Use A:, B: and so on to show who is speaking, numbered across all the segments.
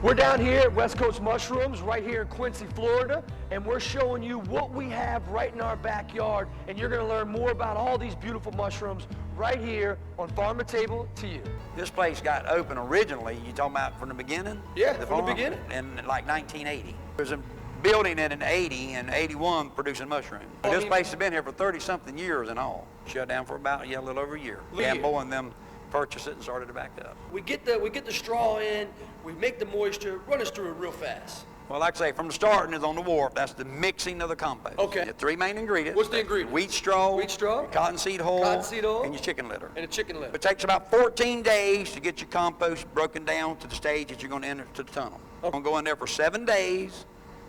A: We're down here at West Coast Mushrooms, right here in Quincy, Florida, and we're showing you what we have right in our backyard, and you're gonna learn more about all these beautiful mushrooms right here on Farm to Table to You.
B: This place got open originally, you talking about from the beginning?
A: Yeah, from the beginning.
B: In like 1980. There's a building in 80 and 81 producing mushrooms. This place has been here for 30-something years in all. Shut down for about, a little over a year. Gamble and them purchased it and started it back up.
A: We get the straw in, we make the moisture, run us through it real fast.
B: Well, like I say, from the starting is on the wharf. That's the mixing of the compost.
A: Okay.
B: The three main ingredients.
A: What's the ingredients?
B: Wheat straw,
A: your
B: cottonseed oil,
A: oil,
B: and your chicken litter.
A: And a chicken litter.
B: It takes about 14 days to get your compost broken down to the stage that you're going to enter to the tunnel. You're going to go in there for 7 days,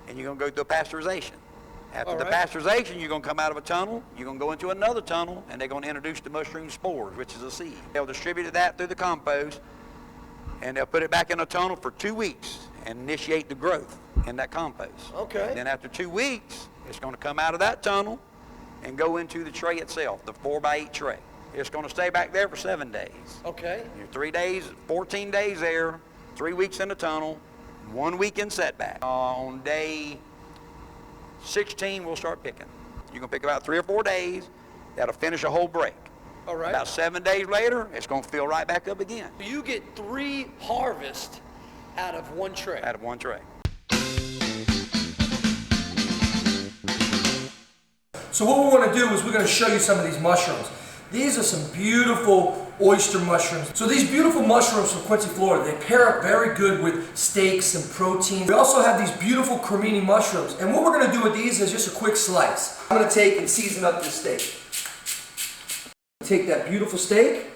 B: and you're going to go through a pasteurization. After the pasteurization, you're going to come out of a tunnel, you're going to go into another tunnel, and they're going to introduce the mushroom spores, which is a seed. They'll distribute that through the compost, and they'll put it back in a tunnel for 2 weeks and initiate the growth in that compost.
A: Okay.
B: And then after 2 weeks, it's going to come out of that tunnel and go into the tray itself, the 4x8 tray. It's going to stay back there for 7 days.
A: Okay.
B: You're 3 days, 14 days there, 3 weeks in the tunnel, 1 week in setback. On day 16, we'll start picking. You're going to pick about 3 or 4 days. That'll finish a whole break.
A: All right.
B: About 7 days later, it's going to fill right back up again.
A: You get 3 harvests out of 1 tray.
B: Out of 1 tray.
C: So what we want to do is we're going to show you some of these mushrooms. These are some beautiful oyster mushrooms. So these beautiful mushrooms from Quincy, Florida, they pair up very good with steaks and protein. We also have these beautiful cremini mushrooms. And what we're going to do with these is just a quick slice. I'm going to take and season up this steak. Take that beautiful steak,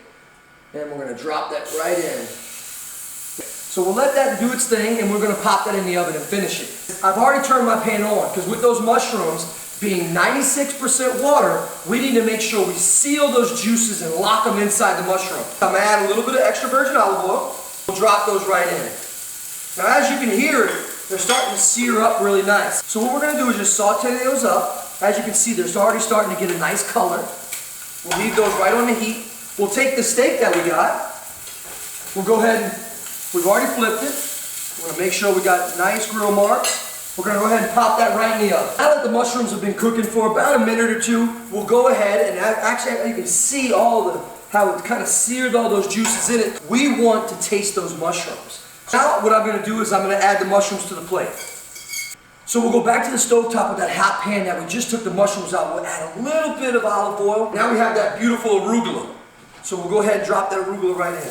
C: and we're going to drop that right in. So we'll let that do its thing, and we're going to pop that in the oven and finish it. I've already turned my pan on, because with those mushrooms being 96% water, we need to make sure we seal those juices and lock them inside the mushroom. I'm going to add a little bit of extra virgin olive oil. We'll drop those right in. Now as you can hear, they're starting to sear up really nice. So what we're going to do is just saute those up. As you can see, they're already starting to get a nice color. We'll leave those right on the heat. We'll take the steak that we got. We'll go ahead and, we've already flipped it. We're going to make sure we got nice grill marks. We're going to go ahead and pop that right in the oven. Now that the mushrooms have been cooking for about a minute or 2, we'll go ahead and actually you can see how it kind of seared all those juices in it. We want to taste those mushrooms. Now what I'm going to do is I'm going to add the mushrooms to the plate. So we'll go back to the stovetop with that hot pan that we just took the mushrooms out. We'll add a little bit of olive oil. Now we have that beautiful arugula. So we'll go ahead and drop that arugula right in.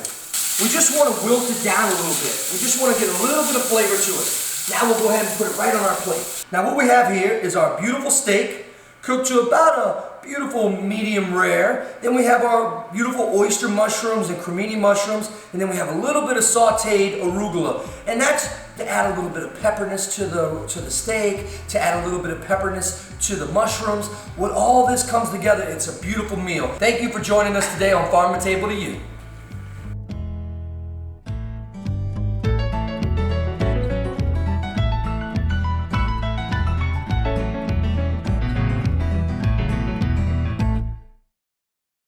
C: We just want to wilt it down a little bit. We just want to get a little bit of flavor to it. Now we'll go ahead and put it right on our plate. Now what we have here is our beautiful steak, cooked to about a beautiful medium rare. Then we have our beautiful oyster mushrooms and cremini mushrooms. And then we have a little bit of sauteed arugula. And that's to add a little bit of pepperness to the steak, to add a little bit of pepperness to the mushrooms. When all this comes together, it's a beautiful meal. Thank you for joining us today on Farm to Table to You.